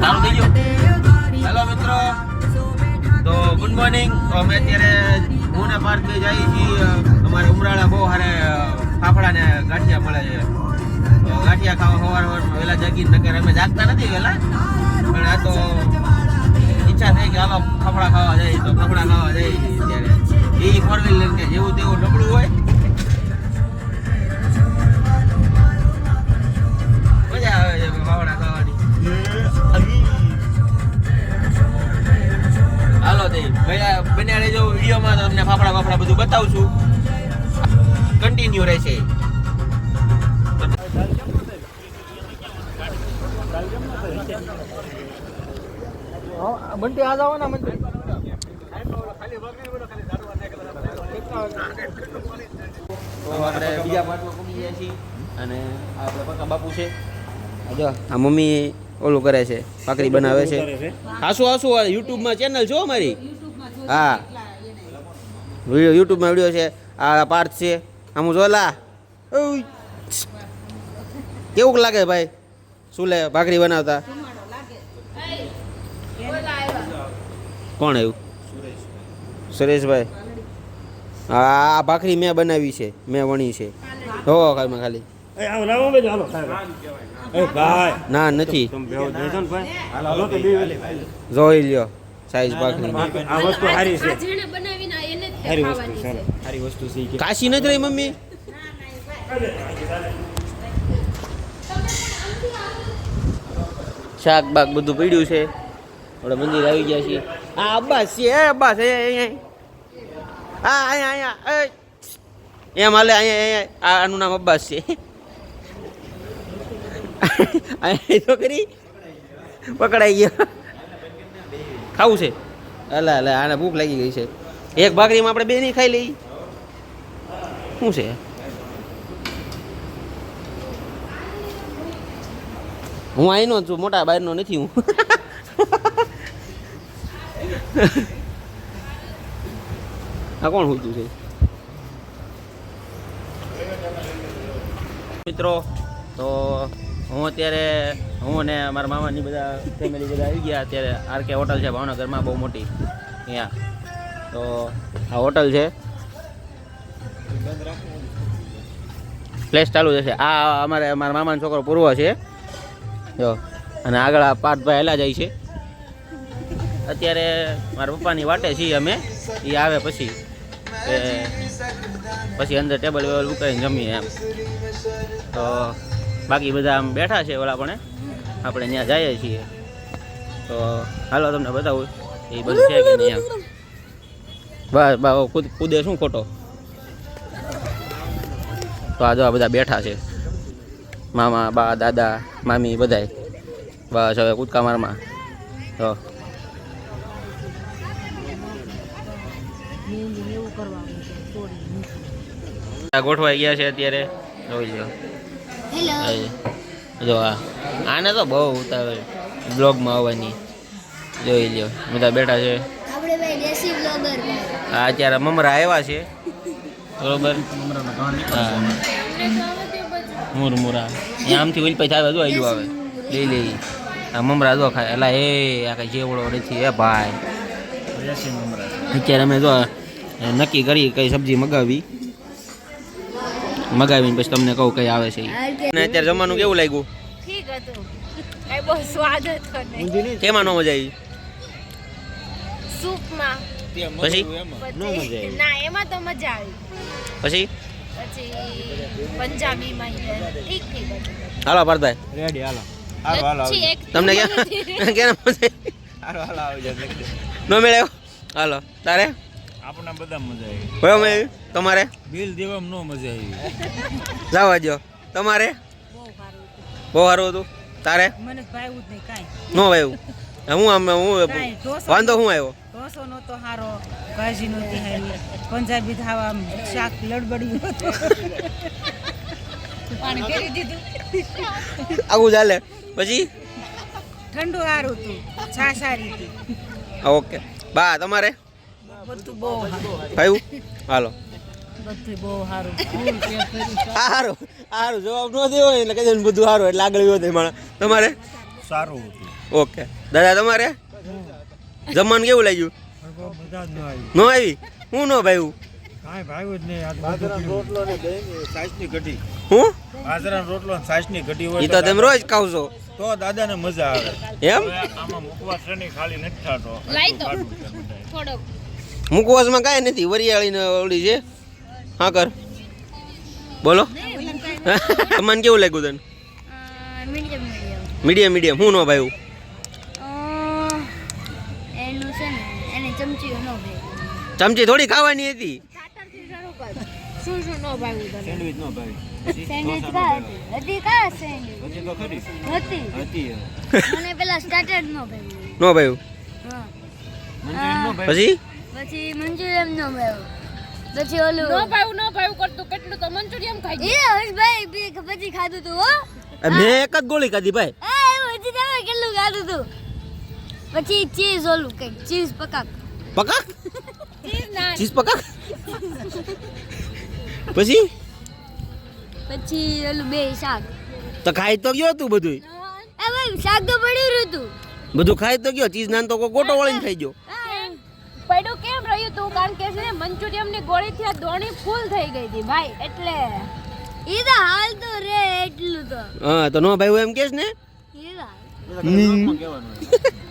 સારું થઈ ગયું. હેલો મિત્રો, તો ગુડ મોર્નિંગ. તો અમે અત્યારે હું ને પાર્થ બે જઈએ છીએ. અમારે ઉમરાળા બહુ સારે ફાફડા ને ગાંઠિયા મળે છે. તો ગાંઠિયા ખાવા સવારમાં વહેલા જાગીને, નકર અમે જાગતા નથી વહેલા, પણ આ તો ઈચ્છા થઈ કે હાલો ફાફડા ખાવા જાય. તો ફાફડા ખાવા જાય ત્યારે એ 4 વ્હીલર કે જેવું તેવું નબળું હોય, મજા આવે છે ફાફડા ખાવાની. હાલો તે બને રહેજો વિડીયોમાં, તો તમને ફાફડા બધું બતાવું છું. કન્ટિન્યુ રહેશે. બંટી આ જાવ ને મંદિર આપણે બીજા પાર્ટમાં પૂગી ગયા છીએ. અને આપણે પક્કા બાપુ છે. જો આ મમ્મી ઓલું કરે છે, ભાખરી બનાવે છે. હાસું યુટ્યુબમાં ચેનલ છો અમારી? હા, યુટ્યુબમાં વિડીયો છે. આ પાર્થ છે. આમ જોલા કેવું લાગે ભાઈ સુલે ભાખરી બનાવતા? કોણ આવ્યું? સુરેશભાઈ. આ ભાખરી મેં બનાવી છે, મેં વણી છે. હો ખાલી ના નથી, જોઈ લ્યો સાઈઝ ભાખરી. કાશી નથી રહી મમ્મી? શાક બાક બધું પડ્યું છે. આપણે મંદિર આવી ગયા છીએ. આ અબ્બાસ છે. અબ્બાસ અહીંયા એમ હાલે. અહીંયા આનું નામ અબ્બાસ છે. અહીંયા તો કરી પકડાઈ ગયો. ખાવું છે? અલા આને ભૂખ લાગી ગઈ છે. એક ભાખરીમાં આપણે બે નહીં ખાઈ લઈ. શું છે? હું અહીંનો છું, મોટા બહારનો નથી હું. આ કોણ હોતું છે? મિત્રો, તો હું ને મારા મામાની બધા ફેમિલી બધા આવી ગયા. અત્યારે આરકે હોટલ છે ભાવનગરમાં, બહુ મોટી. અહીંયા તો આ હોટલ છે, પ્લેસ ચાલુ જશે. આ મારા મામાનો છોકરો પૂર્વ છે જો, અને આગળ આ પાર્થભાઈ હેલા જાય છે. અત્યારે મારા પપ્પાની વાટે છીએ અમે. એ આવે પછી અંદર ટેબલ વેબલ ઉકાઈને જમીએ એમ. તો બાકી બધા આમ બેઠા છે ઓલા, પણ આપણે ત્યાં જઈએ છીએ. તો હાલો તમને બતાવું એ બધું છે કે નહીં એમ. બસ કૂદે શું ખોટો. તો આ જો આ બધા બેઠા છે, મામા બા દાદા મામી બધાય. બસ હવે કૂદકા મારમાં તો ગોઠવાઈ ગયા છે અત્યારે. જોઈ લો, જો આને તો બહુ ઉતાવળ બ્લોગમાં આવવાની. જોઈ લ્યો બધા બેઠા છે. હા, અત્યારે મમરા આવ્યા છે, બરોબર. હા, મુરમુરા આમથી ઓલી પછી આવે, જો આવ્યું આવે લઈ આ મમરા જો ખાય. એલા આ કઈ જેવડો નથી એ ભાઈ. અત્યારે અમે જો નક્કી કરી કઈ સબ્જી મગાવીને પછી તમને કહું કઈ આવે છે. અને અત્યારે જમવાનું કેવું લાગ્યું? ઠીક હતું, કઈ બહુ સ્વાદ હતો નહીં. કેમાં નો મજા આવી? સૂપમાં. પછી ના, એમાં તો મજા આવી. પછી પંજાબીમાં ઠીક હતું. હાલો પાર્થભાઈ, રેડી હાલો. તમને ક્યાં નો મળ્યો? હાલો તારે? આપણને બધા મજા આવી. કયો મેં તમારે? બિલ દેવામાં નો મજા આવી. જવા દો. તમારે? બહુ સારું હતું. તારે? મને ભાવ્યું જ નહીં કાંઈ. નો ભાવ્યું? હું વાંધો શું આવ્યો? ઢોસો નહોતો સારો, ભાજી નહોતી સારી, પંજાબી ખાવા શાક લડબડ્યું હતું. પાણી ફેરી દીધું. આવું ચાલે. પછી ઠંડુ સારું હતું, છાશ સારી હતી. ઓકે બા તમારે? બધું બહુ સારું. ભાઈ હાલો. બધું બહુ સારું. સારું જવાબ ન દેવો એટલે કદાચ બધું સારું એટલે આગળ વધે માણસ. તમારે? સારું હતું. ઓકે દાદા તમારે જમવાનું કેવું લાગ્યું ન આવી હું ન ભાઈ સાસની કઢી હું બાજરાનો રોટલો ને સાસની કઢી એ હોય તો તમે રોજ ખાવ છો તો દાદાને મજા આવે એમ આમાં મુકવા શનિ ખાલી નથી થતો લાઈ દો. થોડોક મુકવાસમાં કાંઈ નથી વરિયાળીને ઓલી છે હા કર બોલો તમને કેવું લાગ્યું તને મીડિયમ મીડિયમ મીડિયમ હું ન ભાઈ એનું છે ને એને ચમચીઓ ન ભાઈ ચમચી થોડી ખાવાની હતી શું શું ન ભાવ્યું તને સેન્ડવિચ નો ભાઈ સેન્ડવિચ કા હતી કા સેન્ડવિચ પછી તો ખરી હતી હતી મને પેલા સ્ટાર્ટર ન ભાવ્યું ન ભાઈ હા મંચુરિયન નો ભાઈ પછી પછી મંચુરિયન ન ભાવ્યું પછી ઓલું ન ભાવ્યું કરતું કેટલું તો મંચુરિયન ખાઈ એ હર્ષભાઈ પછી ખાધું તું હો મેં એક જ ગોળી ખાધી ભાઈ હા એવું હજી તમે કેટલું ખાધું તું પછી ચીઝ ઓલું કઈક ચીઝ પકાક પકાક ચીઝ ના ચીઝ પકાક પછી પછી ઓલું બે શાક તો ખાઈ તો ગયો તું બધું એ ભાઈ શાક તો પડ્યું રહ્યું તું બધું ખાઈ તો ગયો ચીઝ નાન તો ગોટો વળીને ખાઈ ગયો પડ્યું કેમ રહ્યું તું કારણ કે છે ને મંચુરિયન ની ગોળીથી આ દોણી ફૂલ થઈ ગઈ હતી ભાઈ એટલે ઈ તો હાલ તો રે એટલું તો હા તો નો ભાઈ એમ કેસ ને ઈ તો હાલ. કહેવાનું